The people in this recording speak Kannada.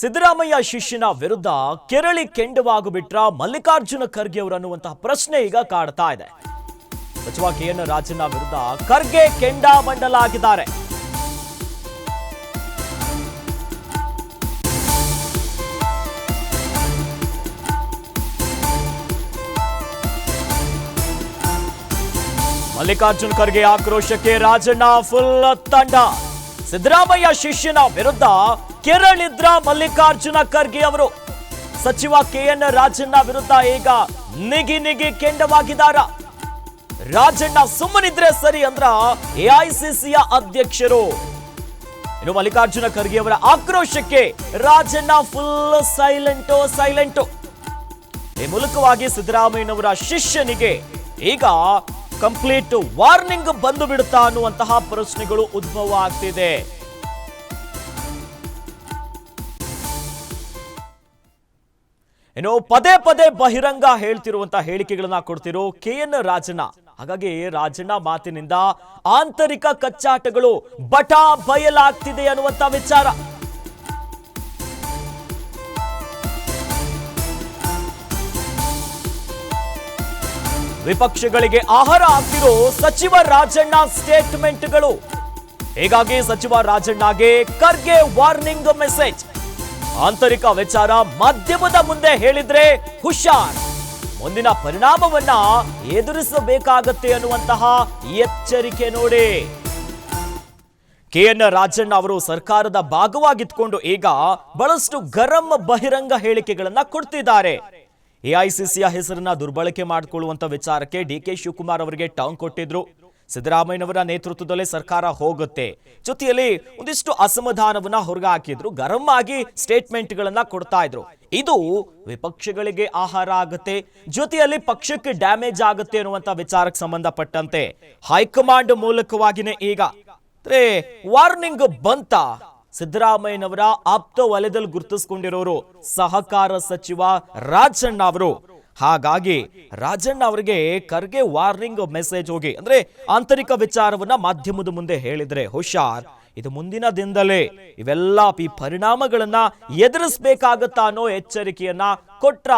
ಸಿದ್ದರಾಮಯ್ಯ ಶಿಷ್ಯನ ವಿರುದ್ಧ ಕೆರಳಿ ಕೆಂಡವಾಗುಬಿಟ್ರ ಮಲ್ಲಿಕಾರ್ಜುನ ಖರ್ಗೆ ಅವರು ಅನ್ನುವಂತಹ ಪ್ರಶ್ನೆ ಈಗ ಕಾಡ್ತಾ ಇದೆ. ಸಚಿವ ಕೆಎನ್ ರಾಜಣ್ಣ ವಿರುದ್ಧ ಖರ್ಗೆ ಕೆಂಡಾಮಂಡಲಾಗಿದ್ದಾರೆ. ಮಲ್ಲಿಕಾರ್ಜುನ ಖರ್ಗೆ ಆಕ್ರೋಶಕ್ಕೆ ರಾಜಣ್ಣ ಫುಲ್ ತಂಡ. ಸಿದ್ದರಾಮಯ್ಯ ಶಿಷ್ಯನ ವಿರುದ್ಧ ಕೆರಳಿದ್ರ ಮಲ್ಲಿಕಾರ್ಜುನ ಖರ್ಗೆ ಅವರು. ಸಚಿವ ಕೆಎನ್ ರಾಜಣ್ಣ ವಿರುದ್ಧ ಈಗ ನಿಗಿ ಕೆಂಡವಾಗಿದ್ದಾರ. ರಾಜಣ್ಣ ಸುಮ್ಮನಿದ್ರೆ ಸರಿ ಅಂದ್ರ ಎಐಸಿಸಿಯ ಅಧ್ಯಕ್ಷರು. ಇನ್ನು ಮಲ್ಲಿಕಾರ್ಜುನ ಖರ್ಗೆ ಅವರ ಆಕ್ರೋಶಕ್ಕೆ ರಾಜಣ್ಣ ಫುಲ್ ಸೈಲೆಂಟು. ಈ ಮೂಲಕವಾಗಿ ಸಿದ್ದರಾಮಯ್ಯನವರ ಶಿಷ್ಯನಿಗೆ ಈಗ ಕಂಪ್ಲೀಟ್ ವಾರ್ನಿಂಗ್ ಬಂದು ಬಿಡುತ್ತಾ ಅನ್ನುವಂತಹ ಪ್ರಶ್ನೆಗಳು ಉದ್ಭವ ಆಗ್ತಿದೆ. ಇನ್ನು ಪದೇ ಬಹಿರಂಗ ಹೇಳ್ತಿರುವಂತಹ ಹೇಳಿಕೆಗಳನ್ನ ಕೊಡ್ತಿರೋ ಕೆಎನ್ ರಾಜಣ್ಣ. ಹಾಗಾಗಿ ರಾಜಣ್ಣ ಮಾತಿನಿಂದ ಆಂತರಿಕ ಕಚ್ಚಾಟಗಳು ಬಟಾ ಬಯಲಾಗ್ತಿದೆ ಅನ್ನುವಂತ ವಿಚಾರ. ವಿಪಕ್ಷಗಳಿಗೆ ಆಹಾರ ಆಗ್ತಿರೋ ಸಚಿವ ರಾಜಣ್ಣ ಸ್ಟೇಟ್ಮೆಂಟ್ಗಳು. ಹೀಗಾಗಿ ಸಚಿವ ರಾಜಣ್ಣಗೆ ಖರ್ಗೆ ವಾರ್ನಿಂಗ್ ಮೆಸೇಜ್. ಆಂತರಿಕ ವಿಚಾರ ಮಾಧ್ಯಮದ ಮುಂದೆ ಹೇಳಿದ್ರೆ ಹುಷಾರ್, ಮುಂದಿನ ಪರಿಣಾಮವನ್ನ ಎದುರಿಸಬೇಕಾಗತ್ತೆ ಅನ್ನುವಂತಹ ಎಚ್ಚರಿಕೆ ನೋಡಿ. ಕೆಎನ್ ರಾಜಣ್ಣ ಅವರು ಸರ್ಕಾರದ ಭಾಗವಾಗಿದ್ದುಕೊಂಡು ಈಗ ಬಹಳಷ್ಟು ಗರಂ ಬಹಿರಂಗ ಹೇಳಿಕೆಗಳನ್ನ ಕೊಡ್ತಿದ್ದಾರೆ. ಎಐಸಿಸಿಯ ಹೆಸರನ್ನ ದುರ್ಬಳಕೆ ಮಾಡಿಕೊಳ್ಳುವಂತ ವಿಚಾರಕ್ಕೆ ಡಿಕೆ ಶಿವಕುಮಾರ್ ಅವರಿಗೆ ಟಾಂಗ್ ಕೊಟ್ಟಿದ್ರು. ಸಿದ್ದರಾಮಯ್ಯನವರ ನೇತೃತ್ವದಲ್ಲೇ ಸರ್ಕಾರ ಹೋಗುತ್ತೆ, ಜೊತೆಯಲ್ಲಿ ಒಂದಿಷ್ಟು ಅಸಮಾಧಾನವನ್ನ ಹೊರಗೆ ಹಾಕಿದ್ರು. ಗರಂ ಆಗಿ ಸ್ಟೇಟ್ಮೆಂಟ್ ಗಳನ್ನ ಕೊಡ್ತಾ ಇದ್ರು. ಇದು ವಿಪಕ್ಷಗಳಿಗೆ ಆಹಾರ ಆಗುತ್ತೆ, ಜೊತೆಯಲ್ಲಿ ಪಕ್ಷಕ್ಕೆ ಡ್ಯಾಮೇಜ್ ಆಗುತ್ತೆ ಅನ್ನುವಂತ ವಿಚಾರಕ್ಕೆ ಸಂಬಂಧಪಟ್ಟಂತೆ ಹೈಕಮಾಂಡ್ ಮೂಲಕವಾಗಿನೇ ಈಗ ವಾರ್ನಿಂಗ್ ಬಂತ. ಸಿದ್ದರಾಮಯ್ಯನವರ ಆಪ್ತ ವಲಯದಲ್ಲಿ ಗುರುತಿಸಿಕೊಂಡಿರೋರು ಸಹಕಾರ ಸಚಿವ ರಾಜಣ್ಣ ಅವರು. ಹಾಗಾಗಿ ರಾಜಣ್ಣ ಅವರಿಗೆ ಖರ್ಗೆ ವಾರ್ನಿಂಗ್ ಮೆಸೇಜ್ ಹೋಗಿ ಅಂದ್ರೆ ಆಂತರಿಕ ವಿಚಾರವನ್ನ ಮಾಧ್ಯಮದ ಮುಂದೆ ಹೇಳಿದ್ರೆ ಹುಷಾರ್, ಇದು ಮುಂದಿನ ದಿನದಲ್ಲೇ ಇವೆಲ್ಲ ಈ ಪರಿಣಾಮಗಳನ್ನ ಎದುರಿಸಬೇಕಾಗತ್ತಾ ಅನ್ನೋ ಎಚ್ಚರಿಕೆಯನ್ನ ಕೊಟ್ರ.